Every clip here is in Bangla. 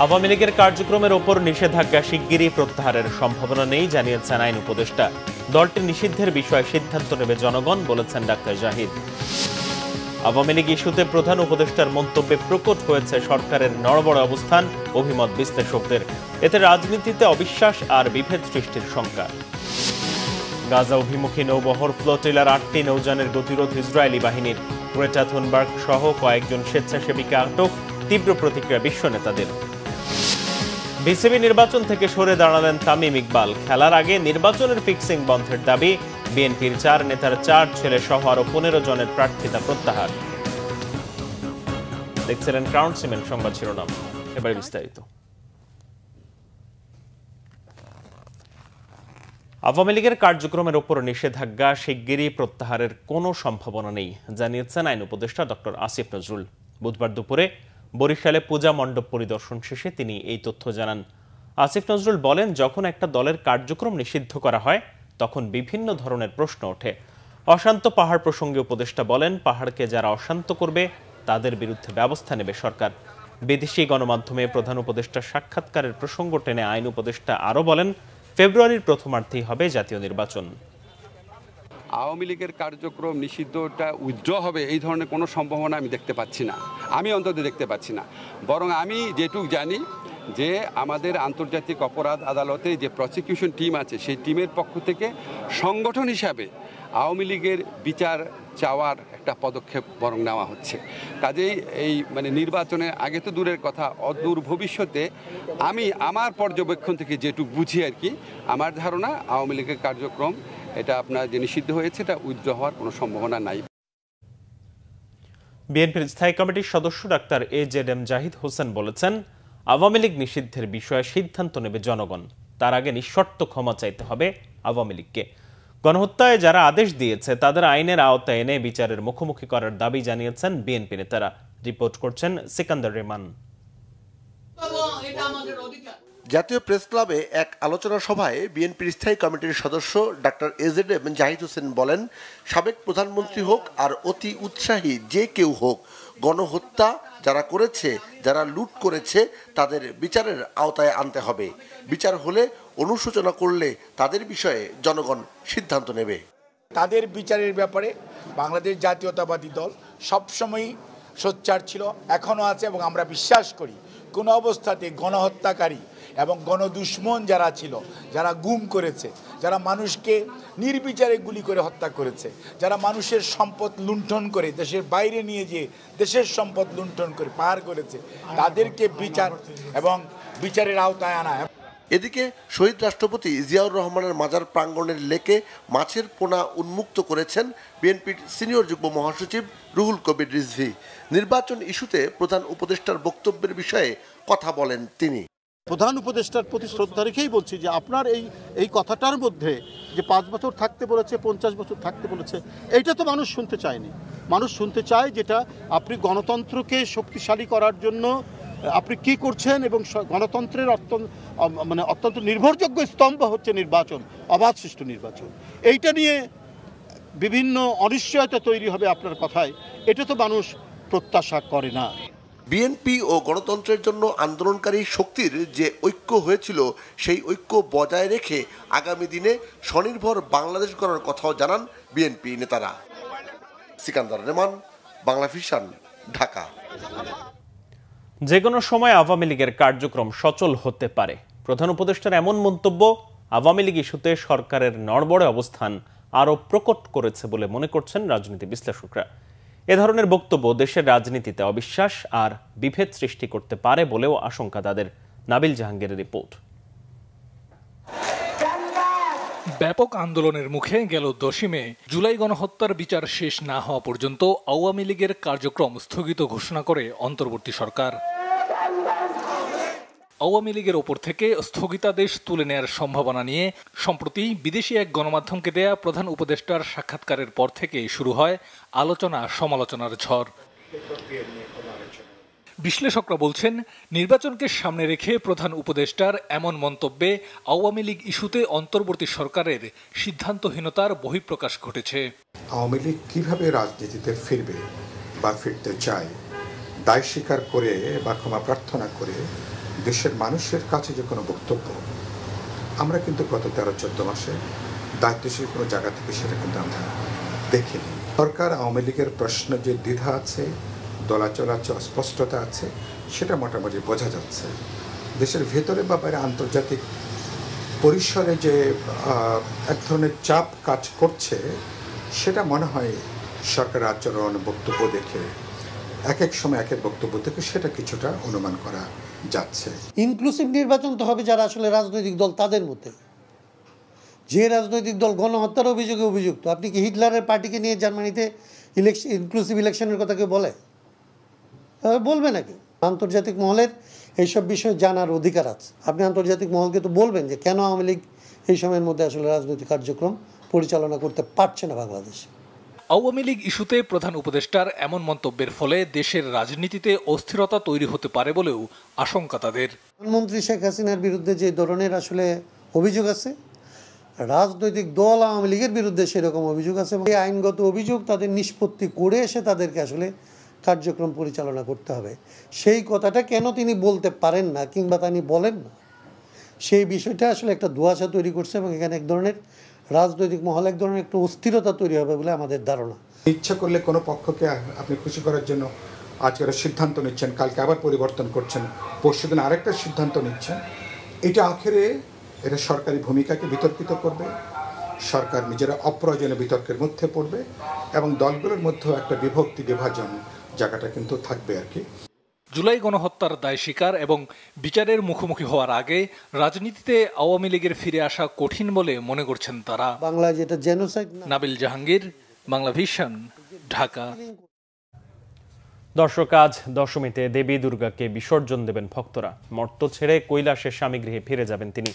আওয়ামী লীগের কার্যক্রমের ওপর নিষেধাজ্ঞা শিগগিরই প্রত্যাহারের সম্ভাবনা নেই জানিয়েছেন আইন উপদেষ্টা। দলটি নিষিদ্ধের বিষয়ে সিদ্ধান্ত নেবে জনগণ, বলেছেন ডাক্তার জাহিদ। আওয়ামী লীগ ইস্যুতে প্রধান উপদেষ্টার মন্তব্যে প্রকট হয়েছে সরকারের নড়বড়ে অবস্থান, অভিমত বিশ্লেষকদের। এতে রাজনীতিতে অবিশ্বাস আর বিভেদ সৃষ্টির শঙ্কা। গাজা অভিমুখী নৌবহর ফ্লোটিলার ৮টি নৌযানের গতিরোধ ইসরায়েলি বাহিনীর। গ্রেটা থুনবার্গ সহ কয়েকজন স্বেচ্ছাসেবীকে আটক, তীব্র প্রতিক্রিয়া বিশ্ব নেতাদের। বিসিবি নির্বাচন থেকে সরে দাঁড়ালেন তামিম ইকবাল। খেলার আগে নির্বাচনের ফিক্সিং বন্ধের দাবি। বিএনপির ৪ নেতার ৪ ছেলে সহ আরো ১৫ জনের প্রার্থিতা প্রত্যাহার। দেখছিলেন ক্রাউন সিমেন্ট সংবাদ শিরোনাম, এবারে বিস্তারিত। আওয়ামী লীগের কার্যক্রমের ওপর নিষেধাজ্ঞা শিগগিরই প্রত্যাহারের কোনো সম্ভাবনা নেই জানিয়েছেন আইন উপদেষ্টা ডক্টর আসিফ নজরুল। বুধবার দুপুরে বরিশালে পূজা মণ্ডপ পরিদর্শন শেষে তিনি এই তথ্য জানান। আসিফ নজরুল বলেন, যখন একটা দলের কার্যক্রম নিষিদ্ধ করা হয় তখন বিভিন্ন ধরনের প্রশ্ন ওঠে। অশান্ত পাহাড় প্রসঙ্গে উপদেষ্টা বলেন, পাহাড়কে যারা অশান্ত করবে তাদের বিরুদ্ধে ব্যবস্থা নেবে সরকার। বিদেশি গণমাধ্যমে প্রধান উপদেষ্টার সাক্ষাৎকারের প্রসঙ্গ টেনে আইন উপদেষ্টা আরও বলেন, ফেব্রুয়ারির প্রথমার্ধেই হবে জাতীয় নির্বাচন। আওয়ামী লীগের কার্যক্রম নিষিদ্ধটা উইথড্র হবে এই ধরনের কোনো সম্ভাবনা আমি দেখতে পাচ্ছি না, আমি অন্তত দেখতে পাচ্ছি না। বরং আমি যেটুকু জানি যে আমাদের আন্তর্জাতিক অপরাধ আদালতে যে প্রসিকিউশন টিম আছে সেই টিমের পক্ষ থেকে সংগঠন হিসাবে আওয়ামী লীগের বিচার চাওয়ার একটা পদক্ষেপ বরং নেওয়া হচ্ছে। কাজেই এই নির্বাচনের আগে তো দূরের কথা, অদূর ভবিষ্যতে আমি আমার পর্যবেক্ষণ থেকে যেটুকু বুঝি আর কি, আমার ধারণা আওয়ামী লীগের কার্যক্রম এটা আপনার যে নিষিদ্ধ হয়েছে এটা উইথড্র হওয়ার কোনো সম্ভাবনা নাই। বিএনপির স্থায়ী কমিটির সদস্য ডাক্তার এজেডএম জাহিদ হোসেন বলেছেন, আওয়ামী লীগ নিষিদ্ধের বিষয়ে সিদ্ধান্ত নেবে জনগণ। তার আগে নিঃশর্ত ক্ষমা চাইতে হবে আওয়ামী লীগকে। গণহত্যায় যারা আদেশ দিয়েছে তাদের আইনের আওতায় এনে বিচারের মুখোমুখি করার দাবি জানিয়েছেন বিএনপি নেতারা। রিপোর্ট করছেন সিকান্দার রেমান। জাতীয় প্রেস ক্লাবে এক আলোচনা সভায় বিএনপির স্থায়ী কমিটির সদস্য ডাক্তার এজেডএম জাহিদ হোসেন বলেন, সাবেক প্রধানমন্ত্রী হোক আর অতি উৎসাহী যে কেউ হোক, গণহত্যা যারা করেছে, যারা লুট করেছে তাদের বিচারের আওতায় আনতে হবে। বিচার হলে, অনুশোচনা করলে তাদের বিষয়ে জনগণ সিদ্ধান্ত নেবে। তাদের বিচারের ব্যাপারে বাংলাদেশ জাতীয়তাবাদী দল সবসময়ই সোচ্চার ছিল, এখনও আছে, এবং আমরা বিশ্বাস করি কোনো অবস্থাতে গণহত্যাকারী এবং গণদুশ্মন যারা ছিল, যারা গুম করেছে, যারা মানুষকে নির্বিচারে গুলি করে হত্যা করেছে, যারা মানুষের সম্পদ লুণ্ঠন করে দেশের বাইরে নিয়ে যেয়ে দেশের সম্পদ লুণ্ঠন করে পার করেছে, তাদেরকে বিচার এবং বিচারের আওতায় আনা। এদিকে শহীদ রাষ্ট্রপতি জিয়াউর রহমানের মাজার প্রাঙ্গণের লেকে মাছের পোনা উন্মুক্ত করেছেন বিএনপির সিনিয়র যুগ্ম মহাসচিব রুহুল কবির রিজভী। নির্বাচন ইস্যুতে প্রধান উপদেষ্টার বক্তব্যের বিষয়ে কথা বলেন তিনি। প্রধান উপদেষ্টার প্রতি শ্রদ্ধা রেখেই বলছি যে আপনার এই কথাটার মধ্যে যে 5 বছর থাকতে বলেছে, 50 বছর থাকতে বলেছে, এইটা তো মানুষ শুনতে চায়নি। মানুষ শুনতে চায় যেটা আপনি গণতন্ত্রকে শক্তিশালী করার জন্য আপনি কি করছেন, এবং গণতন্ত্রের অত্যন্ত নির্ভরযোগ্য স্তম্ভ হচ্ছে নির্বাচন, অবাধ সুষ্ঠু নির্বাচন। এইটা নিয়ে বিভিন্ন অনিশ্চয়তা তৈরি হবে আপনার কথায়, এটা তো মানুষ প্রত্যাশা করে না। বিএনপি ও গণতন্ত্রের জন্য আন্দোলনকারী শক্তির যে ঐক্য হয়েছিল সেই ঐক্য বজায় রেখে আগামী দিনে স্বনির্ভর বাংলাদেশ গড়ার কথাও জানান বিএনপি নেতারা। সিকান্দার রেমান, বাংলা ভিশন, ঢাকা। যে কোনো সময় আওয়ামী লীগের কার্যক্রম সচল হতে পারে। প্রধান উপদেষ্টার এমন মন্তব্য আওয়ামী লীগ ইস্যুতে সরকারের নড়বড়ে অবস্থান আরও প্রকট করেছে বলে মনে করছেন রাজনীতি বিশ্লেষকরা। এ ধরনের বক্তব্য দেশের রাজনীতিতে অবিশ্বাস আর বিভেদ সৃষ্টি করতে পারে বলেও আশঙ্কা তাদের। নাবিল জাহাঙ্গীরের রিপোর্ট। ব্যাপক আন্দোলনের মুখে গেল 10 মে জুলাই গণহত্যার বিচার শেষ না হওয়া পর্যন্ত আওয়ামী লীগের কার্যক্রম স্থগিত ঘোষণা করে অন্তর্বর্তী সরকার। আওয়ামী লীগের ওপর থেকে স্থগিতাদেশ তুলে নেয়ার সম্ভাবনা নিয়ে সম্প্রতি বিদেশি এক গণমাধ্যমকে দেয়া প্রধান উপদেষ্টার সাক্ষাৎকারের পর থেকে শুরু হয় আলোচনা সমালোচনার ঝড়। বিশ্লেষকরা বলছেন, নির্বাচনকে সামনে রেখে প্রধান উপদেষ্টার এমন মন্তব্যে আওয়ামী লীগ ইস্যুতে অন্তর্বর্তী সরকারের সিদ্ধান্তহীনতার বহিঃপ্রকাশ ঘটেছে। আওয়ামী লীগ কিভাবে রাজনীতিতে ফিরবে বা ফিরতে চায় দায় স্বীকার করে বা ক্ষমা প্রার্থনা করে দেশের মানুষের কাছে যে কোনো বক্তব্য আমরা কিন্তু গত 13-14 মাসে দায়িত্বশীল কোনো জায়গা থেকে সেটা কিন্তু আমরা দেখিনি। সরকার আওয়ামী লীগের প্রশ্ন যে দ্বিধা আছে, দলাচল আছে, অস্পষ্টতা আছে, সেটা মোটামুটি বোঝা যাচ্ছে। দেশের ভেতরে বা বাইরে আন্তর্জাতিক পরিসরে যে এক ধরনের চাপ কাজ করছে, সেটা মনে হয় সরকারের আচরণ, বক্তব্য দেখে এক এক সময় এক এক বক্তব্য থেকে সেটা কিছুটা অনুমান করা যাচ্ছে। ইনক্লুসিভ নির্বাচন তো হবে যারা আসলে রাজনৈতিক দল তাদের মধ্যে। যে রাজনৈতিক দল গণহত্যার অভিযোগে অভিযুক্ত, আপনি কি হিটলারের পার্টিকে নিয়ে জার্মানিতে ইনক্লুসিভ ইলেকশনের কথা কেউ বলে? বলবে নাকি? আন্তর্জাতিক মহলের এইসব বিষয়ে জানার অধিকার আছে। আপনি আন্তর্জাতিক মহলকে তো বলবেন যে কেন আওয়ামী লীগ এই সময়ের মধ্যে আসলে রাজনৈতিক কার্যক্রম পরিচালনা করতে পারছে না বাংলাদেশে। আওয়ামী লীগ ইস্যুতে প্রধান উপদেষ্টার এমন মন্তব্যের ফলে দেশের রাজনীতিতে অস্থিরতা তৈরি হতে পারে বলেও আশঙ্কা তাদের। প্রধানমন্ত্রী শেখ হাসিনার বিরুদ্ধে যে ধরনের আসলে অভিযোগ আছে, রাজনৈতিক দল আওয়ামী লীগের বিরুদ্ধে সেরকম অভিযোগ আছে। এই আইনগত অভিযোগ তাদের নিষ্পত্তি করে এসে তাদেরকে আসলে কার্যক্রম পরিচালনা করতে হবে। সেই কথাটা কেন তিনি বলতে পারেন না কিংবা তিনি বলেন না, সেই বিষয়টা আসলে একটা ধোঁয়াশা তৈরি করছে এবং এখানে এক ধরনের রাজনৈতিক মহলে এক ধরনের একটা অস্থিরতা তৈরি হবে বলে আমাদের ধারণা। ইচ্ছা করলে কোনো পক্ষকে আপনি খুশি করার জন্য আজকের সিদ্ধান্ত নিচ্ছেন, কালকে আবার পরিবর্তন করছেন, পরশুদিন আরেকটা সিদ্ধান্ত নিচ্ছেন। এটা আখেরে এটা সরকারি ভূমিকাকে বিতর্কিত করবে, সরকার নিজেরা অপ্রয়োজনীয় বিতর্কের মধ্যে পড়বে এবং দলগুলোর মধ্যেও একটা বিভক্তি বিভাজন জায়গাটা কিন্তু থাকবে আর কি। জুলাই গণহত্যার দায় স্বীকার এবং বিচারের মুখোমুখি হওয়ার আগে রাজনীতিতে আওয়ামী লীগের ফিরে আসা কঠিন বলে মনে করছেন তারা। বাংলায় যেটা জেনোসাইড। নাবিল জাহাঙ্গীর, বাংলা ভিশন, ঢাকা। দর্শক, আজ দশমীতে দেবী দুর্গাকে বিসর্জন দেবেন ভক্তরা। মর্ত ছেড়ে কৈলাসের স্বামীগৃহে ফিরে যাবেন তিনি।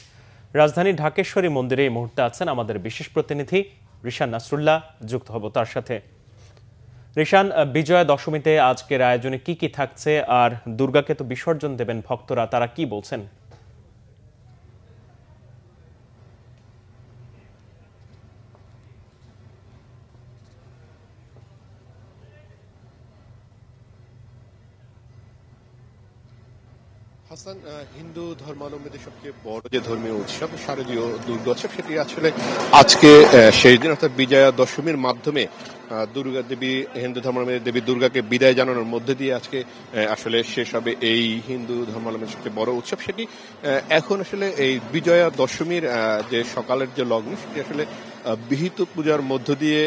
রাজধানীর ঢাকেশ্বরী মন্দিরে এই মুহূর্তে আছেন আমাদের বিশেষ প্রতিনিধি রিশান নাসরুল্লাহ। যুক্ত হব তার সাথে। রিশান, বিজয়া দশমীতে আজকের আয়োজনে কি কি থাকছে, আর দুর্গাকে তো বিসর্জন দেবেন ভক্তরা, তারা কি বলছেন? হাসান, হিন্দু ধর্মাবলম্বীদের সবচেয়ে বড় যে ধর্মীয় উৎসব শারদীয় দুর্গোৎসব, সেটি আসলে আজকে শেষ দিন অর্থাৎ বিজয়া দশমীর মাধ্যমে দুর্গা দেবী, হিন্দু ধর্মাবলম্বী দেবী দুর্গাকে বিদায় জানানোর মধ্যে দিয়ে আজকে আসলে শেষ হবে এই হিন্দু ধর্মাবলম্বীর সবচেয়ে বড় উৎসব। সেটি এখন আসলে এই বিজয়া দশমীর যে সকালের যে লগ্ন, সেটি আসলে বিহিত পূজার মধ্য দিয়ে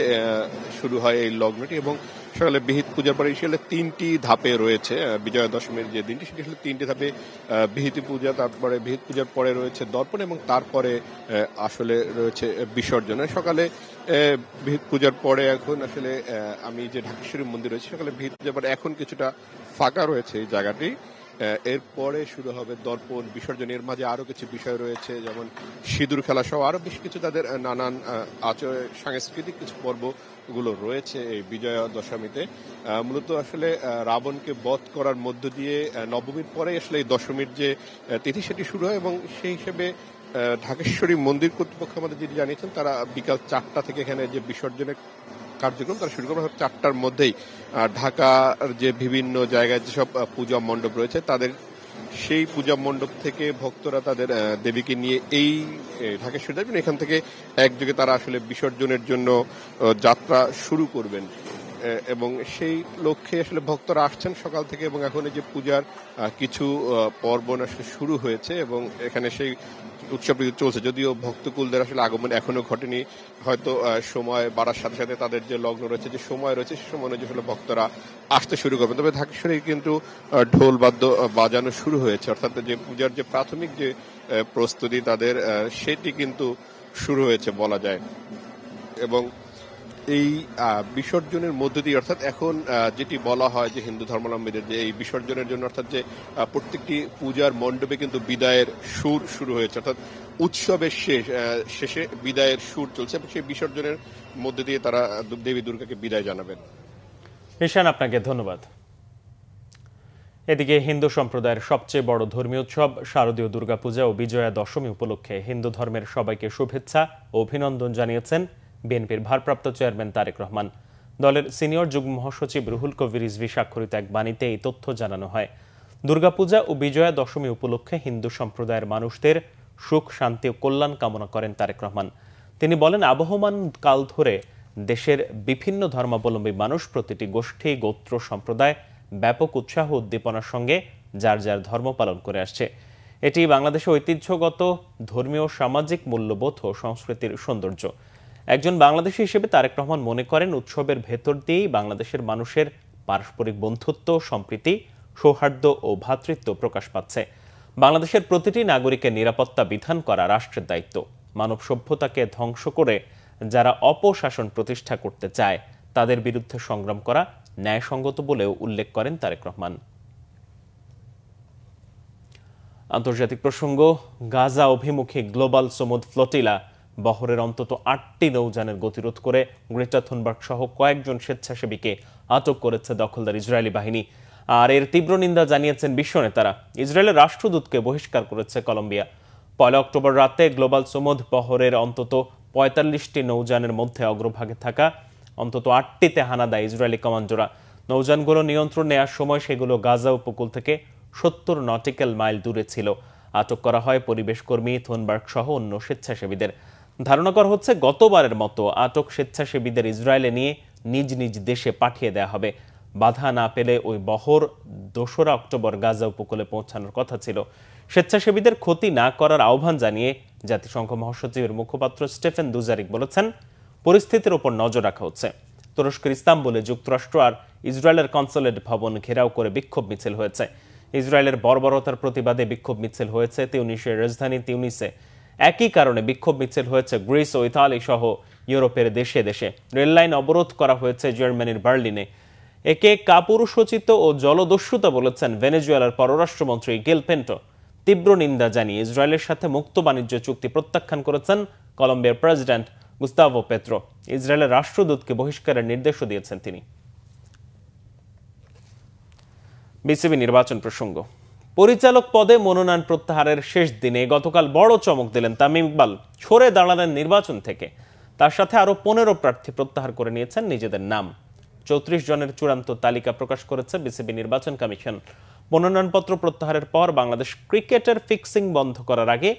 শুরু হয় এই লগ্নটি এবং সকালে বিহিত পূজার পরে আসলে 3টি ধাপে রয়েছে। বিজয়া দশমীর যে দিনটি সেটি আসলে 3টি ধাপে বিহিত পূজা, তারপরে বিহিত পূজার পরে রয়েছে দর্পণ এবং তারপরে আসলে রয়েছে বিসর্জন। সকালে বিহিত পূজার পরে এখন আসলে আমি যে ঢাকেশ্বরী মন্দির রয়েছে, সকালে বিহিত পূজার পরে এখন কিছুটা ফাঁকা রয়েছে এই জায়গাটি। এরপরে শুরু হবে দর্পণ, বিসর্জন। এর মাঝে আরো কিছু বিষয় রয়েছে, যেমন সিঁদুর খেলা সহ আরো বেশ কিছু তাদের নানান সাংস্কৃতিক কিছু পর্বগুলো রয়েছে এই বিজয়া দশমীতে। মূলত আসলে রাবণকে বধ করার মধ্য দিয়ে নবমীর পরে আসলে এই দশমীর যে তিথি সেটি শুরু হয় এবং সেই হিসেবে ঢাকেশ্বরী মন্দির কর্তৃপক্ষ আমাদের যেটি জানিয়েছেন, তারা বিকাল 4টা থেকে এখানে যে বিসর্জনের কার্যক্রম তারা শুরু করবে। 4টার মধ্যেই ঢাকার যে বিভিন্ন জায়গায় যেসব পূজা মণ্ডপ রয়েছে, তাদের সেই পূজা মণ্ডপ থেকে ভক্তরা তাদের দেবীকে নিয়ে এই ঢাকেশ্বরী যাবেন। এখান থেকে একযোগে তারা আসলে বিসর্জনের জন্য যাত্রা শুরু করবেন এবং সেই লক্ষ্যে আসলে ভক্তরা আসছেন সকাল থেকে এবং এখন এই যে পূজার কিছু পর্ব আসলে শুরু হয়েছে এবং এখানে সেই উৎসবটি চলছে। যদিও ভক্তকুলদের আসলে আগমন এখনো ঘটেনি, হয়তো সময় বাড়ার সাথে সাথে তাদের যে লগ্ন রয়েছে, যে সময় রয়েছে, সে সময় অনুযায়ী আসলে ভক্তরা আসতে শুরু করবেন। তবে ঢাকেশ্বরে কিন্তু ঢোল বাদ্য বাজানো শুরু হয়েছে, অর্থাৎ যে পূজার যে প্রাথমিক যে প্রস্তুতি তাদের সেটি কিন্তু শুরু হয়েছে বলা যায়। এবং এই বিসর্জনের মধ্য দিয়ে, অর্থাৎ এখন যেটি বলা হয় যে হিন্দু ধর্মাবলম্বীদের যে এই বিসর্জনের জন্য, অর্থাৎ যে প্রত্যেকটি পূজার মণ্ডপে কিন্তু বিদায়ের সুর শুরু হয়েছে, অর্থাৎ উৎসবের শেষে বিদায়ের সুর চলছে এবং সেই বিসর্জনের মধ্য দিয়ে তারা দেবী দুর্গাকে বিদায় জানাবেন। ঈশান, আপনাকে ধন্যবাদ। এদিকে হিন্দু সম্প্রদায়ের সবচেয়ে বড় ধর্মীয় উৎসব শারদীয় দুর্গাপূজা ও বিজয়া দশমী উপলক্ষে হিন্দু ধর্মের সবাইকে শুভেচ্ছা ও অভিনন্দন জানিয়েছেন বিএনপির ভারপ্রাপ্ত চেয়ারম্যান তারেক রহমান। দলের সিনিয়র যুগ্ম মহাসচিব রুহুল কবির রিজভী স্বাক্ষরিত এক বাণীতে এই তথ্য জানানো হয়। দুর্গাপূজা ও বিজয়া দশমী উপলক্ষে হিন্দু সম্প্রদায়ের মানুষদের সুখ, শান্তি ও কল্যাণ কামনা করেন তারেক রহমান। তিনি বলেন, আবহমান কাল ধরে দেশের বিভিন্ন ধর্মাবলম্বী মানুষ, প্রতিটি গোষ্ঠী, গোত্র, সম্প্রদায় ব্যাপক উৎসাহ উদ্দীপনার সঙ্গে যার যার ধর্ম পালন করে আসছে। এটি বাংলাদেশের ঐতিহ্যগত ধর্মীয়, সামাজিক মূল্যবোধ ও সংস্কৃতির সৌন্দর্য। একজন বাংলাদেশী হিসেবে তারেক রহমান মনে করেন, উৎসবের ভেতর দিয়েই বাংলাদেশের মানুষের পারস্পরিক বন্ধুত্ব, সম্প্রীতি, সৌহার্দ্য ও ভ্রাতৃত্ব প্রকাশ পাচ্ছে। বাংলাদেশের প্রতিটি নাগরিকের নিরাপত্তা বিধান করা রাষ্ট্রের দায়িত্ব। মানব সভ্যতাকে ধ্বংস করে যারা অপশাসন প্রতিষ্ঠা করতে চায় তাদের বিরুদ্ধে সংগ্রাম করা ন্যায়সঙ্গত বলেও উল্লেখ করেন তারেক রহমান। আন্তর্জাতিক প্রসঙ্গ, গাজা অভিমুখী গ্লোবাল সমুদ ফ্লোটিলা বহরের অন্তত 8টি নৌযানের গতিরোধ করে গ্রেটা থুনবার্গ সহ কয়েকজন স্বেচ্ছাসেবীকে আটক করেছে দখলদার ইসরায়েলি বাহিনী। আর এর তীব্র নিন্দা জানিয়েছেন বিশ্ব নেতারা। ইসরায়েলের রাষ্ট্রদূতকে বহিষ্কার করেছে কলম্বিয়া। 1 অক্টোবর রাতে গ্লোবাল সমুদ বহরের অন্তত 45টি নৌযানের মধ্যে অগ্রভাগে থাকা অন্তত 8টিতে হানা দেয় ইসরায়েলি কমান্ডোরা। নৌযানগুলো নিয়ন্ত্রণ নেওয়ার সময় সেগুলো গাজা উপকূল থেকে 70 নটিক্যাল মাইল দূরে ছিল। আটক করা হয় পরিবেশ কর্মী থুনবার্গ সহ অন্য স্বেচ্ছাসেবীদের। ধারণা করা হচ্ছে, গতবারের মতো আটক স্বেচ্ছাসেবীদের ইসরায়েলে নিয়ে নিজ নিজ দেশে পাঠিয়ে দেওয়া হবে। বাধা না পেলে ওই বহর 2 অক্টোবর গাজা উপকূলে পৌঁছানোর কথা ছিল। স্বেচ্ছাসেবীদের ক্ষতি না করার আহ্বান জানিয়ে জাতিসংঘ মহাসচিবের মুখপাত্র স্টেফেন দুজারিক বলেছেন, পরিস্থিতির উপর নজর রাখা হচ্ছে। তুরস্কের ইস্তাম্বুলে যুক্তরাষ্ট্র আর ইসরায়েলের কনসুলেট ভবন ঘেরাও করে বিক্ষোভ মিছিল হয়েছে। ইসরায়েলের বর্বরতার প্রতিবাদে বিক্ষোভ মিছিল হয়েছে তিউনিসের রাজধানী তিউনিসে। একই কারণে বিক্ষোভ মিছিল হয়েছে গ্রিস ও ইতালি সহ ইউরোপের দেশে দেশে। রেললাইন অবরোধ করা হয়েছে জার্মানির বার্লিনে। একে কাপুরুষোচিত ও জলদস্যুতা বলেছেন ভেনেজুয়েলার পররাষ্ট্রমন্ত্রী গিল পেন্টো। তীব্র নিন্দা জানিয়ে ইসরায়েলের সাথে মুক্ত বাণিজ্য চুক্তি প্রত্যাখ্যান করেছেন কলম্বিয়ার প্রেসিডেন্ট গুস্তাভো পেত্রো। ইসরায়েলের রাষ্ট্রদূতকে বহিষ্কারের নির্দেশও দিয়েছেন তিনি। বিসিবি নির্বাচন প্রসঙ্গ, পরিচালক পদে মনোনয়ন প্রত্যাহারের শেষ দিনে গতকাল বড় চমক দিলেন তামিম ইকবাল। সরে দাঁড়ালেন নির্বাচন থেকে। তার সাথে আরো 15 প্রার্থী প্রত্যাহার করে নিয়েছেন নিজেদের নাম। 34 জনের চূড়ান্ত তালিকা প্রকাশ করেছে বিসিবি নির্বাচন কমিশন। মনোনয়নপত্র প্রত্যাহারের পর বাংলাদেশ ক্রিকেটের ফিক্সিং বন্ধ করার আগে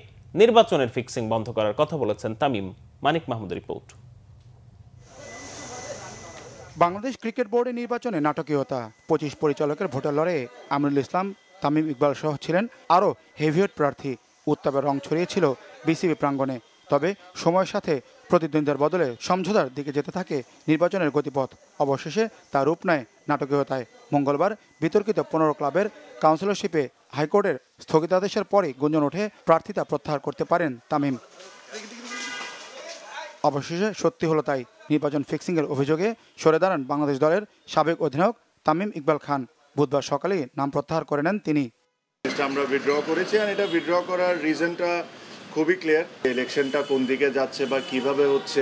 নির্বাচনের ফিক্সিং বন্ধ করার কথা বলেছেন তামিম। মানিক মাহমুদের রিপোর্ট। বাংলাদেশ ক্রিকেট বোর্ডের নির্বাচনে নাটকীয়তা। 25 পরিচালকের ভোটার লড়াইয়ে আমিনুল ইসলাম, তামিম ইকবাল সহ ছিলেন আরও হেভিওয়েট প্রার্থী। উত্তাপের রং ছড়িয়েছিল বিসিবি প্রাঙ্গণে। তবে সময়ের সাথে প্রতিদ্বন্দ্বীর বদলে সমঝোতার দিকে যেতে থাকে নির্বাচনের গতিপথ। অবশেষে তা রূপ নেয় নাটকীয়তায়। মঙ্গলবার বিতর্কিত 15 ক্লাবের কাউন্সিলরশিপে হাইকোর্টের স্থগিতাদেশের পরে গুঞ্জন ওঠে প্রার্থিতা প্রত্যাহার করতে পারেন তামিম। অবশেষে সত্যি হলো তাই। নির্বাচন ফিক্সিংয়ের অভিযোগে সরে দাঁড়ান বাংলাদেশ দলের সাবেক অধিনায়ক তামিম ইকবাল খান। বুধবার সকালেই নাম প্রত্যাহার করে নেন তিনি। আমরা উইথড্র করেছি, আর এটা উইথড্র করার রিজনটা খুবই ক্লিয়ার। ইলেকশনটা কোন দিকে যাচ্ছে বা কিভাবে হচ্ছে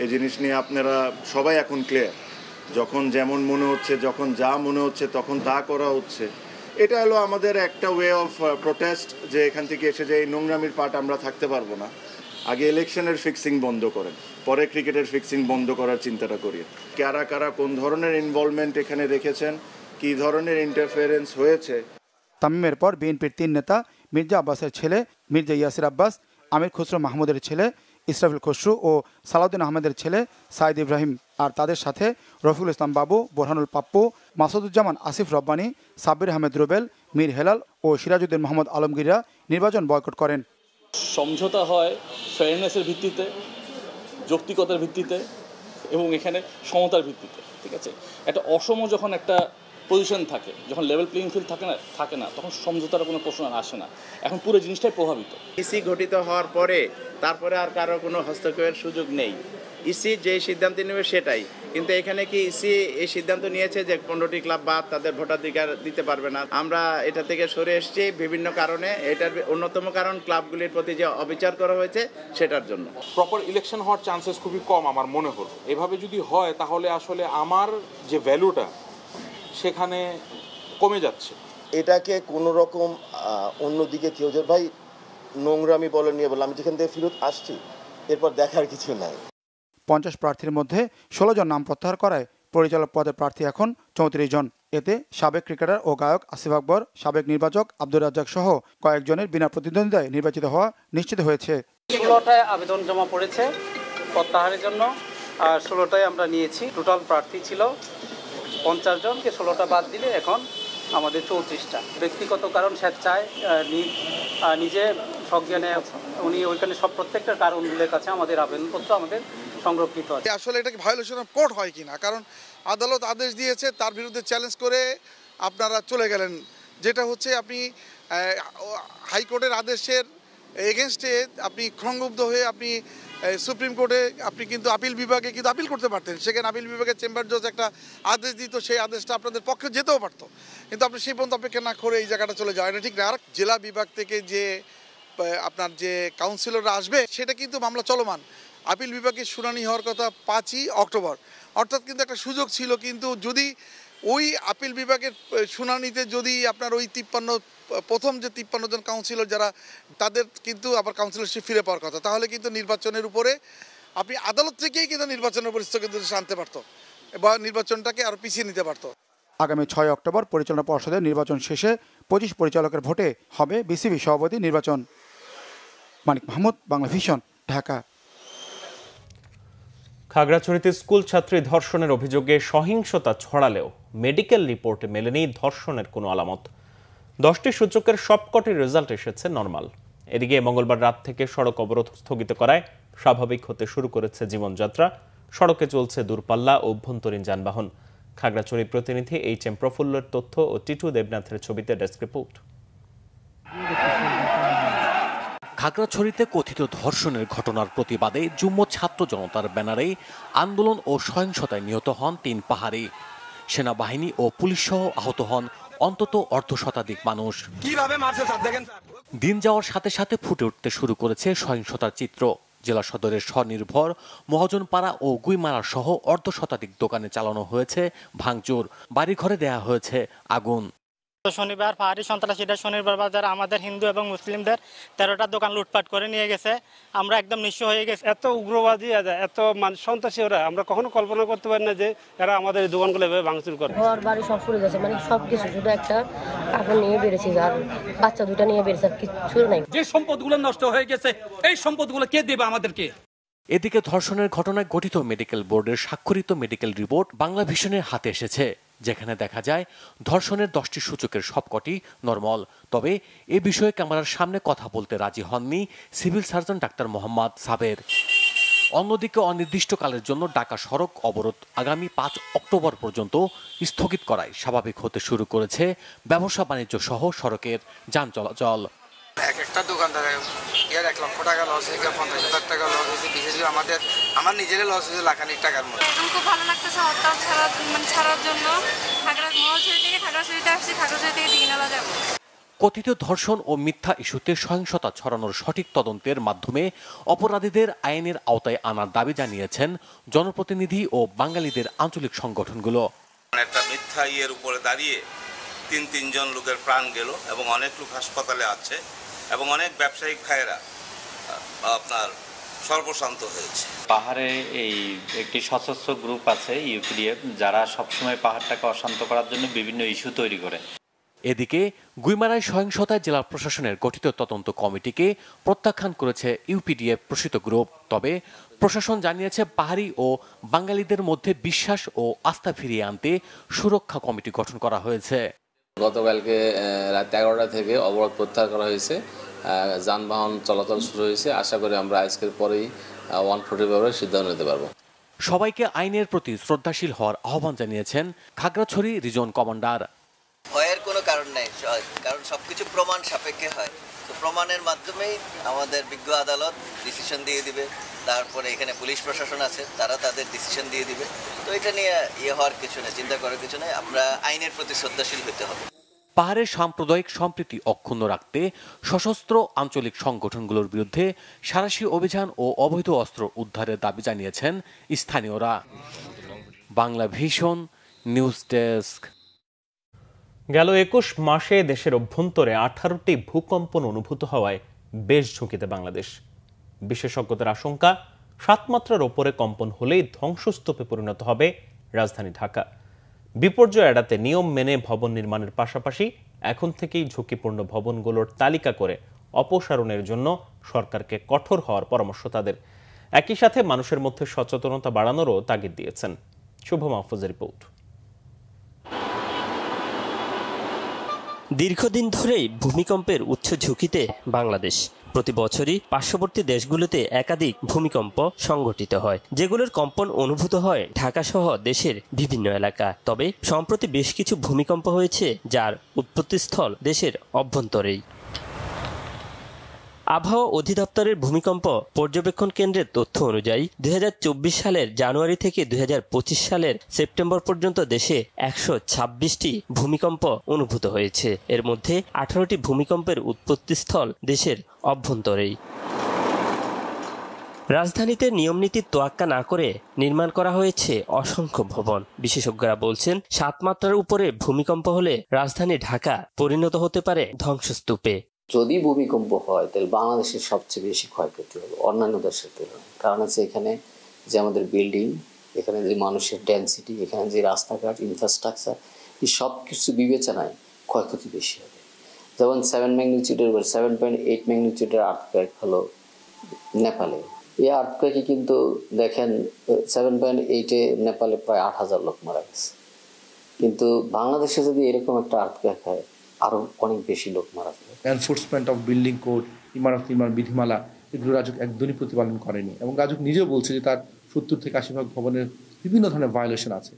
এই জিনিস নিয়ে আপনারা সবাই এখন ক্লিয়ার। যখন যেমন মনে হচ্ছে, যখন যা মনে হচ্ছে তখন তা করা হচ্ছে। এটা হলো আমাদের একটা ওয়ে অফ প্রোটেস্ট, যে এখান থেকে এসে যে এই নোংরামির পার্ট আমরা থাকতে পারবো না। আগে ইলেকশনের ফিক্সিং বন্ধ করেন, পরে ক্রিকেটের ফিক্সিং বন্ধ করার চিন্তাটা করি। কারা কারা কোন ধরনের ইনভলভমেন্ট এখানে রেখেছেন, কী ধরনের ইন্টারফারেন্স হয়েছে। তামিমের পর বিএনপির 3 নেতা মির্জা আব্বাসের ছেলে মির্জা ইয়াসির আব্বাস, আমির খুসরো মাহমুদের ছেলে ইসরাফিল খসরু ও সালাউদ্দিন আহমেদের ছেলে সাইদ ইব্রাহিম, আর তাদের সাথে রফিকুল ইসলাম বাবু, বোরহানুল পাপ্পু, মাসুদুজ্জামান আসিফ রব্বানী, সাব্বির আহমেদ রুবেল, মীর হেলাল ও সিরাজউদ্দিন মোহাম্মদ আলমগীররা নির্বাচন বয়কট করেন। সমঝোতা হয় ফেয়ারনেসের ভিত্তিতে, যৌক্তিকতার ভিত্তিতে এবং এখানে সমতার ভিত্তিতে। ঠিক আছে, একটা অসম যখন একটা পজিশন থাকে, যখন লেভেল প্লেইং ফিল্ড থাকে না তখন সমঝোতার কোনো প্রশ্ন আসে না। এখন পুরো জিনিসটাই প্রভাবিত। ইসি গঠিত হওয়ার পরে তারপরে আর কারো কোনো হস্তক্ষেপের সুযোগ নেই। ইসি যে সিদ্ধান্ত নেবে সেটাই। কিন্তু এখানে কি ইসি এই সিদ্ধান্ত নিয়েছে যে 15টি ক্লাব বাদ, তাদের ভোটাধিকার দিতে পারবে না। আমরা এটা থেকে সরে এসেছি বিভিন্ন কারণে। এটার অন্যতম কারণ ক্লাবগুলির প্রতি যে অবিচার করা হয়েছে সেটার জন্য। প্রপার ইলেকশন হওয়ার চান্সেস খুবই কম আমার মনে হলো। এভাবে যদি হয় তাহলে আসলে আমার যে ভ্যালুটা সেখানে কমে যাচ্ছে। এটাকে কোনো রকম অন্যদিকে কেউ যে ভাই নোংরামি বলে নিয়ে বলে, আমি যেখান থেকে ফেরত আসছি এরপর দেখার কিছু নাই। 50 প্রার্থীর মধ্যে 16 জন নাম প্রত্যাহার করায় পরিচালক পদের প্রার্থী এখন 34 জন। এতে সাবেক ক্রিকেটার ও গায়ক আসিফ আকবর, সাবেক নির্বাচক আব্দুর রাজ্জাক সহ কয়েকজনের বিনা প্রতিদ্বন্দ্বিতায় নির্বাচিত হওয়া নিশ্চিত হয়েছে। 16টায় আবেদন জমা পড়েছে প্রত্যাহারের জন্য, আর 16টায় আমরা নিয়েছি। টোটাল প্রার্থী ছিল 50 জনকে 16টা বাদ দিলে এখন আমাদের 34টা। ব্যক্তিগত কারণ স্বেচ্ছায় নিজে সজ্ঞানে উনি ওইখানে সব প্রত্যেকটা কারণ উল্লেখ আছে আমাদের আবেদনপত্র আমাদের সংরক্ষিত আছে। আসলে এটা কি ভায়োলেশন অফ কোর্ট হয় কিনা, কারণ আদালত আদেশ দিয়েছে, তার বিরুদ্ধে চ্যালেঞ্জ করে আপনারা চলে গেলেন, যেটা হচ্ছে আপনি হাইকোর্টের আদেশের এগেনস্টে আপনি ক্ষুব্ধ হয়ে আপনি সুপ্রিম কোর্টে আপনি কিন্তু আপিল বিভাগে কিন্তু আপিল করতে পারতেন। সেখানে আপিল বিভাগের চেম্বার জজ একটা আদেশ দিত, সেই আদেশটা আপনাদের পক্ষে যেতেও পারতো, কিন্তু আপনি সেই পর্যন্ত অপেক্ষা না করে এই জায়গাটা চলে যাওয়া এটা ঠিক না। আর জেলা বিভাগ থেকে যে আপনার যে কাউন্সিলররা আসবে সেটা কিন্তু মামলা চলমান। আপিল বিভাগের শুনানি হওয়ার কথা 5ই অক্টোবর, অর্থাৎ কিন্তু একটা সুযোগ ছিল, কিন্তু যদি ওই আপিল বিভাগের শুনানিতে যদি আপনার ওই প্রথম যে 53 জন কাউন্সিলর যারা, তাদের কিন্তু আবার কাউন্সিলরশিপ ফিরে পাওয়ার কথা, তাহলে কিন্তু নির্বাচনের উপরে আপনি আদালত থেকেই কিন্তু নির্বাচনের উপর স্থগিতাদেশ আনতে পারতো বা নির্বাচনটাকে আরও পিছিয়ে নিতে পারতো। আগামী 6 অক্টোবর পরিচালনা পর্ষদের নির্বাচন শেষে 25 পরিচালকের ভোটে হবে বিসিবি সভাপতি নির্বাচন। মানিক মাহমুদ, বাংলা ভিশন, ঢাকা। খাগড়াছড়িতে স্কুল ছাত্রী ধর্ষণের অভিযোগে সহিংসতা ছড়ালেও মেডিকেল রিপোর্টে মেলেনি ধর্ষণের কোনো আলামত। 10টি সূচকের সবকটির রেজাল্ট এসেছে নরমাল। এদিকে মঙ্গলবার রাত থেকে সড়ক অবরোধ স্থগিত করায় স্বাভাবিক হতে শুরু করেছে জীবনযাত্রা। সড়কে চলছে দূরপাল্লা ও অভ্যন্তরীণ যানবাহন। খাগড়াছড়ি প্রতিনিধি HM প্রফুল্লের তথ্য ও টিটু দেবনাথের ছবিতে ডেস্ক রিপোর্ট। খাগড়াছড়িতে কথিত ধর্ষণের ঘটনার প্রতিবাদে যুগ্ম ছাত্র জনতার ব্যানারে আন্দোলন ও সহিংসতায় নিহত হন 3 পাহাড়ি। সেনাবাহিনী ও পুলিশ সহ আহত হন অন্তত অর্ধশতাধিক মানুষ। দিন যাওয়ার সাথে সাথে ফুটে উঠতে শুরু করেছে সহিংসতার চিত্র। জেলা সদরের স্বনির্ভর মহাজনপাড়া ও গুইমারা সহ অর্ধশতাধিক দোকানে চালানো হয়েছে ভাঙচুর, বাড়িঘরে দেয়া হয়েছে আগুন। শনিবার পাহাড়ি সন্ত্রাসীরা শনিবার বাজার আমাদের হিন্দু এবং মুসলিমদের 13টা দোকান লুটপাট করে নিয়ে গেছে। আমরা একদম নিঃস্ব হয়ে গেছি। এত উগ্রবাদী, এত সন্ত্রাসী ওরা, আমরা কখনো কল্পনা করতে পারি না যে এরা আমাদের এই দোকানগুলো এভাবে ভাঙচুর করে। ঘর বাড়ি সব পুড়ে গেছে, মানে সবকিছু, শুধু একটা কাপড় নিয়ে বেরিয়েছি আর বাচ্চা দুটা নিয়ে বেরিয়েছে, আর কিছু নাই। যে সম্পদগুলো নষ্ট হয়ে গেছে এই সম্পদগুলো কে দেবে আমাদেরকে? এদিকে ধর্ষণের ঘটনায় গঠিত মেডিকেল বোর্ডের স্বাক্ষরিত মেডিকেল রিপোর্ট বাংলা ভিশনের হাতে এসেছে, যেখানে দেখা যায় ধর্ষণের 10টি সূচকের সবকটি নরমাল। তবে এ বিষয়ে ক্যামেরার সামনে কথা বলতে রাজি হননি সিভিল সার্জন ডাক্তার মোহাম্মদ সাবের। অন্যদিকে অনির্দিষ্টকালের জন্য ঢাকা সড়ক অবরোধ আগামী 5 অক্টোবর পর্যন্ত স্থগিত করায় স্বাভাবিক হতে শুরু করেছে ব্যবসা বাণিজ্য সহ সড়কের যান চলাচল। একটা দোকানদারের 1 লক্ষ টাকা লস হয়েছে, 50,000 টাকা লস হয়েছে। বিশেষ করে আমার নিজেরই লস হয়েছে লাখানিক টাকার মতো। খুব ভালো লাগতেছে হরতাল ছাড়ার জন্য। মহালছড়ি থেকে খাগড়াছড়িতে আসছি, খাগড়াছড়ি থেকে দিঘিনালা যাব। কথিত ধর্ষণ ও মিথ্যা ইস্যুতে সহিংসতা ছড়ানোর সঠিক তদন্তের মাধ্যমে অপরাধীদের আইনের আওতায় আনার দাবি জানিয়েছেন জনপ্রতিনিধি ও বাঙালিদের আঞ্চলিক সংগঠনগুলো। একটা মিথ্যা ইয়ের উপরে দাঁড়িয়ে 3 লোকের প্রাণ গেল এবং অনেক লোক হাসপাতালে আছে এবং অনেক ব্যবসায়িক ভাইয়েরা আপনার সর্বশান্ত হয়েছে। পাহাড়ে এই একটি সশস্ত্র গ্রুপ আছে ইউপিডিএফ, যারা সবসময় পাহাড়টাকে অশান্ত করার জন্য বিভিন্ন ইস্যু তৈরি করে। এদিকে গুইমারায় সহিংসতায় জেলা প্রশাসনের গঠিত তদন্ত কমিটিকে প্রত্যাখ্যান করেছে ইউপিডিএফ প্রসিত গ্রুপ। তবে প্রশাসন জানিয়েছে পাহাড়ি ও বাঙালিদের মধ্যে বিশ্বাস ও আস্থা ফিরিয়ে আনতে সুরক্ষা কমিটি গঠন করা হয়েছে। গতকালকে রাত 11টা থেকে অবরোধ প্রত্যাহার করা হয়েছে, যানবাহন চলাচল শুরু হয়েছে। আশা করি আমরা আজকের পরেই 140 ব্যাপারে সিদ্ধান্ত নিতে পারবো। সবাইকে আইনের প্রতি শ্রদ্ধাশীল হওয়ার আহ্বান জানিয়েছেন খাগড়াছড়ি রিজন কমান্ডার। ভয়ের কোনো কারণ নেই, কারণ সবকিছু প্রমাণ সাপেক্ষে হয়। তো প্রমাণের মাধ্যমেই আমাদের বিজ্ঞ আদালত ডিসিশন দিয়ে দিবে, তারপরে এখানে পুলিশ প্রশাসন আছে, তারা তাদের ডিসিশন দিয়ে দিবে। তো এটা নিয়ে হওয়ার কিছু নেই, চিন্তা করার কিছু নেই। আমরা আইনের প্রতি শ্রদ্ধাশীল হতে হবে। পাহাড়ের সাম্প্রদায়িক সম্প্রীতি অক্ষুণ্ণ রাখতে সশস্ত্র আঞ্চলিক সংগঠনগুলোর বিরুদ্ধে সাঁড়াশি অভিযান ও অবৈধ অস্ত্র উদ্ধারের দাবি জানিয়েছেন স্থানীয়রা। Bangla vision news desk. গেল 21 মাসে দেশের অভ্যন্তরে 18টি ভূকম্পন অনুভূত হওয়ায় বেশ ঝুঁকিতে বাংলাদেশ। বিশেষজ্ঞদের আশঙ্কা 7 মাত্রার ওপরে কম্পন হলেই ধ্বংসস্তূপে পরিণত হবে রাজধানী ঢাকা। বিপর্যয় এড়াতে নিয়ম মেনে ভবন নির্মাণের পাশাপাশি এখন থেকেই ঝুঁকিপূর্ণ ভবনগুলোর তালিকা করে অপসারণের জন্য সরকারকে কঠোর হওয়ার পরামর্শ তাদের। একই সাথে মানুষের মধ্যে সচেতনতা বাড়ানোরও তাগিদ দিয়েছেন। শুভ মাহফুজের রিপোর্ট। দীর্ঘদিন ধরেই ভূমিকম্পের উচ্চ ঝুঁকিতে বাংলাদেশ। প্রতি বছরই পার্শ্ববর্তী দেশগুলোতে একাধিক ভূমিকম্প সংঘটিত হয়, যেগুলোর কম্পন অনুভূত হয় ঢাকা সহ দেশের বিভিন্ন এলাকায়। তবে সম্প্রতি বেশ কিছু ভূমিকম্প হয়েছে যার উৎপত্তিস্থল দেশের অভ্যন্তরেই। আবহাওয়া অধিদপ্তরের ভূমিকম্প পর্যবেক্ষণ কেন্দ্রের তথ্য অনুযায়ী 2024 সালের জানুয়ারি থেকে 2025 সালের সেপ্টেম্বর পর্যন্ত দেশে 126টি ভূমিকম্প অনুভূত হয়েছে। এর মধ্যে 18টি ভূমিকম্পের উৎপত্তিস্থল দেশের অভ্যন্তরেই। রাজধানীতে নিয়মনীতির তোয়াক্কা না করে নির্মাণ করা হয়েছে অসংখ্য ভবন। বিশেষজ্ঞরা বলছেন 7 মাত্রার উপরে ভূমিকম্প হলে রাজধানী ঢাকা পরিণত হতে পারে ধ্বংসস্তূপে। যদি ভূমিকম্প হয় তাহলে বাংলাদেশের সবচেয়ে বেশি ক্ষয়ক্ষতি হবে অন্যান্য দেশের তুলনায়। কারণ হচ্ছে এখানে যে আমাদের বিল্ডিং, এখানে যে মানুষের ডেনসিটি, এখানে যে রাস্তাঘাট, ইনফ্রাস্ট্রাকচার, এই সব কিছু বিবেচনায় ক্ষয়ক্ষতি বেশি হবে। যেমন 7 ম্যাগনিটিউডের 7.8 ম্যাগনিটিউডের আর্থকোয়েক হলো নেপালে। এই আর্থকোয়েকে কিন্তু দেখেন 7.8-এ নেপালে প্রায় 8,000 লোক মারা গেছে। কিন্তু বাংলাদেশে যদি এরকম একটা আর্থকোয়েক হয় আরো অনেক বেশি লোক মারা যাবে। এনফোর্সমেন্ট অফ বিল্ডিং কোড, ইমারত নির্মাণ বিধিমালা, এগুলো রাজুক একদমই প্রতিপালন করেনি এবং রাজুক নিজেও বলছে যে তার 70 থেকে 80% ভবনের বিভিন্ন ধরনের ভায়োলেশন আছে।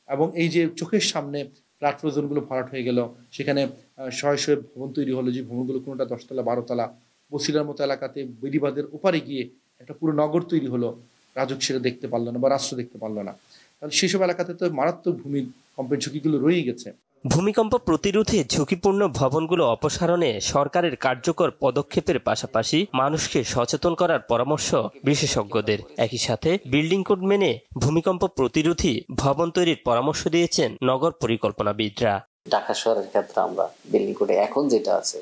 এবং এই যে চোখের সামনে প্ল্যাটফর্ম জোনগুলো ভরাট হয়ে গেল, সেখানে শয়ে ভবন তৈরি হলো, যে ভবনগুলো কোনোটা 10 তলা 12 তলা, বসিলার মতো এলাকাতে বেড়িবাঁধের ওপারে গিয়ে একটা পুরো নগর তৈরি হলো, রাজুক সেটা দেখতে পারলো না বা রাষ্ট্র দেখতে পারলো না। তাহলে সেসব এলাকাতে তো মারাত্মক ভূমিকম্পের ঝুঁকিগুলো রয়েই গেছে। ভূমিকম্প প্রতিরোধে ঝুঁকিপূর্ণ ভবনগুলো অপসারণে সরকারের কার্যকর পদক্ষেপের পাশাপাশি মানুষকে সচেতন করার পরামর্শ বিশেষজ্ঞদের। একই সাথে বিল্ডিং কোড মেনে ভূমিকম্প প্রতিরোধী ভবন তৈরির পরামর্শ দিয়েছেন নগর পরিকল্পনাবিদরা। ঢাকা শহরের ক্ষেত্রে আমরা বিল্ডিং কোডে এখন যেটা আছে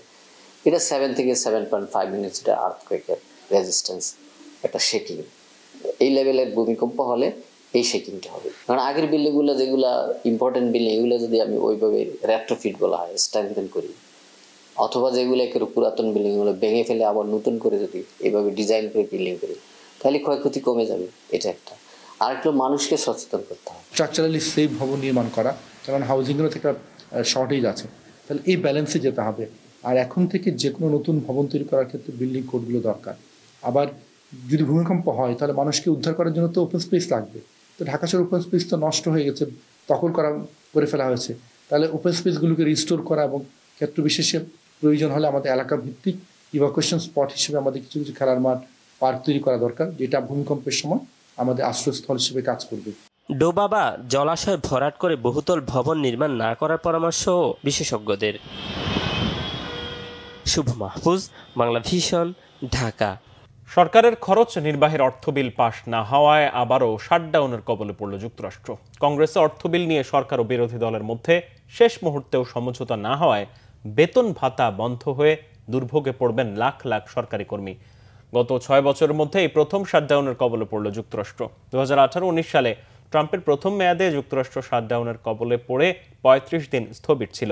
এটা 7 থেকে 7.5 মিনিটের আর্থকোয়েকের রেজিস্ট্যান্স, একটা শেকিং। এই লেভেলের ভূমিকম্প হলে এই শেকিংটা হবে। কারণ আগের বিল্ডিংগুলো যেগুলো ইম্পর্টেন্ট বিল্ডিং, এগুলো যদি আমি ওইভাবে রেট্রোফিট বলা হয় স্ট্রেংথেন করি, অথবা যেগুলো একের পুরাতন বিল্ডিংগুলো ভেঙে ফেলে আবার নতুন করে যদি এইভাবে ডিজাইন করে বিল্ডিং করি, তাহলে ক্ষয়ক্ষতি কমে যাবে। এটা একটা। আর একটু মানুষকে সচেতন করতে হবে। স্ট্রাকচারালি সেফ ভবন নির্মাণ করা, কারণ হাউজিংগুলো থেকে শর্টেজ আছে, তাহলে এই ব্যালেন্সে যেতে হবে। আর এখন থেকে যে কোনো নতুন ভবন তৈরি করার ক্ষেত্রে বিল্ডিং কোডগুলো দরকার। আবার যদি ভূমিকম্প হয় তাহলে মানুষকে উদ্ধার করার জন্য তো ওপেন স্পেস লাগবে। তো ঢাকা শহর ওপেন স্পেস তো নষ্ট হয়ে গেছে, দখল করে ফেলা হয়েছে। তাহলে ওপেন স্পেসগুলোকে রিস্টোর করা এবং ক্ষেত্র বিশেষে প্রয়োজন হলে আমাদের এলাকা ভিত্তিক ইভাকুয়েশন স্পট হিসেবে আমাদের কিছু কিছু খেলার মাঠ, পার্ক তৈরি করা দরকার, যেটা ভূমিকম্পের সময় আমাদের আশ্রয়স্থল হিসেবে কাজ করবে। ডোবা বা জলাশয় ভরাট করে বহুতল ভবন নির্মাণ না করার পরামর্শ বিশেষজ্ঞদের। শুভ মাহফুজ, বাংলা ভিশন, ঢাকা। সরকারের খরচ নির্বাহের অর্থ বিল পাশ না হওয়ায় আবারও শাটডাউনের কবলে পড়ল যুক্তরাষ্ট্র। কংগ্রেসে অর্থ বিল নিয়ে সরকার ও বিরোধী দলের মধ্যে শেষ মুহূর্তেও সমঝোতা না হওয়ায় বেতন ভাতা বন্ধ হয়ে দুর্ভোগে পড়বেন লাখ লাখ সরকারি কর্মী। গত 6 বছরের মধ্যে এই প্রথম শাটডাউনের কবলে পড়ল যুক্তরাষ্ট্র। 2018-19 সালে ট্রাম্পের প্রথম মেয়াদে যুক্তরাষ্ট্র শাটডাউনের কবলে পড়ে 35 দিন স্থবির ছিল।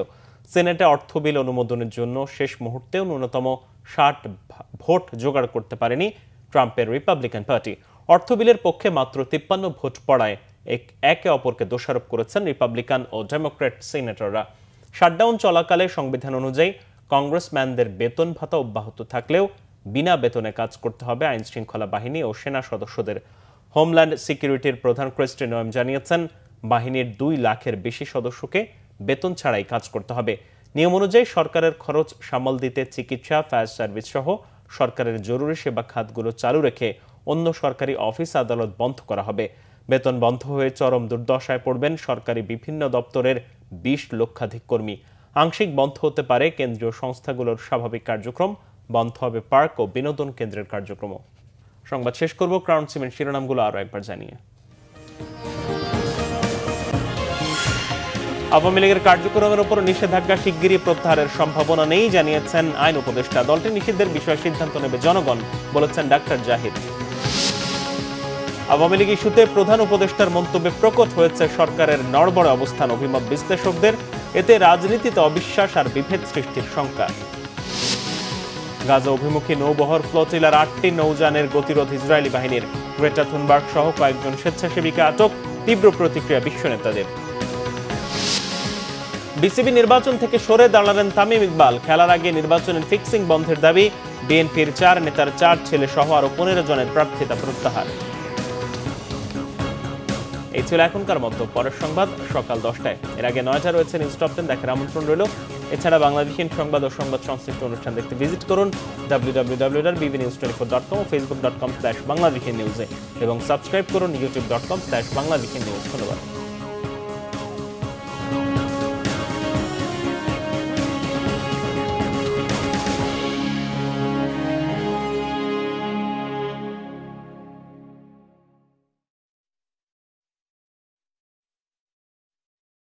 সিনেটে অর্থ বিল অনুমোদনের জন্য শেষ মুহূর্তেও ন্যূনতম 60 ভোট জোগাড় করতে পারেনি ট্রাম্পের রিপাবলিকান পার্টি। অর্থ বিলের পক্ষে মাত্র 53 ভোট পড়ায় একে অপরকে দোষারোপ করেছেন রিপাবলিকান ও ডেমোক্র্যাট সিনেটররা। শাটডাউন চলাকালে সংবিধান অনুযায়ী কংগ্রেসম্যানদের বেতন ভাতা অব্যাহত থাকলেও বিনা বেতনে কাজ করতে হবে আইন শৃঙ্খলা বাহিনী ও সেনা সদস্যদের। হোমল্যান্ড সিকিউরিটির প্রধান ক্রিস্টি নোয়েম জানিয়েছেন, বাহিনীর 2 লাখের বেশি সদস্যকে বেতন ছাড়াই কাজ করতে হবে। নিয়ম অনুযায়ী সরকারের খরচ সামাল দিতে চিকিৎসা, ফায়ার সার্ভিস সহ সরকারের জরুরি সেবা খাতগুলো চালু রেখে অন্য সরকারি অফিস আদালত বন্ধ করা হবে। বেতন বন্ধ হয়ে চরম দুর্দশায় পড়বেন সরকারি বিভিন্ন দপ্তরের 20 লক্ষাধিক কর্মী। আংশিক বন্ধ হতে পারে কেন্দ্রীয় সংস্থাগুলোর স্বাভাবিক কার্যক্রম, বন্ধ হবে পার্ক ও বিনোদন কেন্দ্রের কার্যক্রমও। সংবাদ শেষ করব ক্রাউন সিমেন্ট শিরোনামগুলো আরো একবার জানিয়ে। আওয়ামী লীগের কার্যক্রমের উপর নিষেধাজ্ঞা শিগগিরই প্রত্যাহারের সম্ভাবনা নেই জানিয়েছেন আইন উপদেষ্টা। দলটি নিষিদ্ধের বিষয়ে সিদ্ধান্ত নেবে জনগণ, বলেছেন ডাক্তার জাহিদ। আওয়ামী লীগ ইস্যুতে প্রধান উপদেষ্টার মন্তব্যে প্রকট হয়েছে সরকারের নড়বড়ে অবস্থান অভিমত বিশ্লেষকদের। এতে রাজনীতিতে অবিশ্বাস আর বিভেদ সৃষ্টির শঙ্কা। গাজা অভিমুখী নৌবহর ফ্লোটিলার 8টি নৌযানের গতিরোধ ইসরায়েলি বাহিনীর। গ্রেটা থুনবার্গ সহ কয়েকজন স্বেচ্ছাসেবীকে আটক, তীব্র প্রতিক্রিয়া বিশ্ব নেতাদের। বিসিবি নির্বাচন থেকে সরে দাঁড়ালেন তামিম ইকবাল। খেলার আগে নির্বাচনের ফিক্সিং বন্ধের দাবি। বিএনপির 4 নেতার 4 ছেলে সহ আরো 15 জনের প্রার্থিতা প্রত্যাহার। এই ছিল এখনকার মতো। পরের সংবাদ সকাল 10টায়। এর আগে 9টা রয়েছে নিউজ টপ 10 দেখার আমন্ত্রণ রইল। এছাড়া বাংলাদেশের সংবাদ ও সংবাদ সংশ্লিষ্ট অনুষ্ঠান দেখতে ভিজিট করুন www.bbnews24.com ও facebook.com/bangladeshinews এবং সাবস্ক্রাইব করুন youtube.com/bangladeshinews। ধন্যবাদ।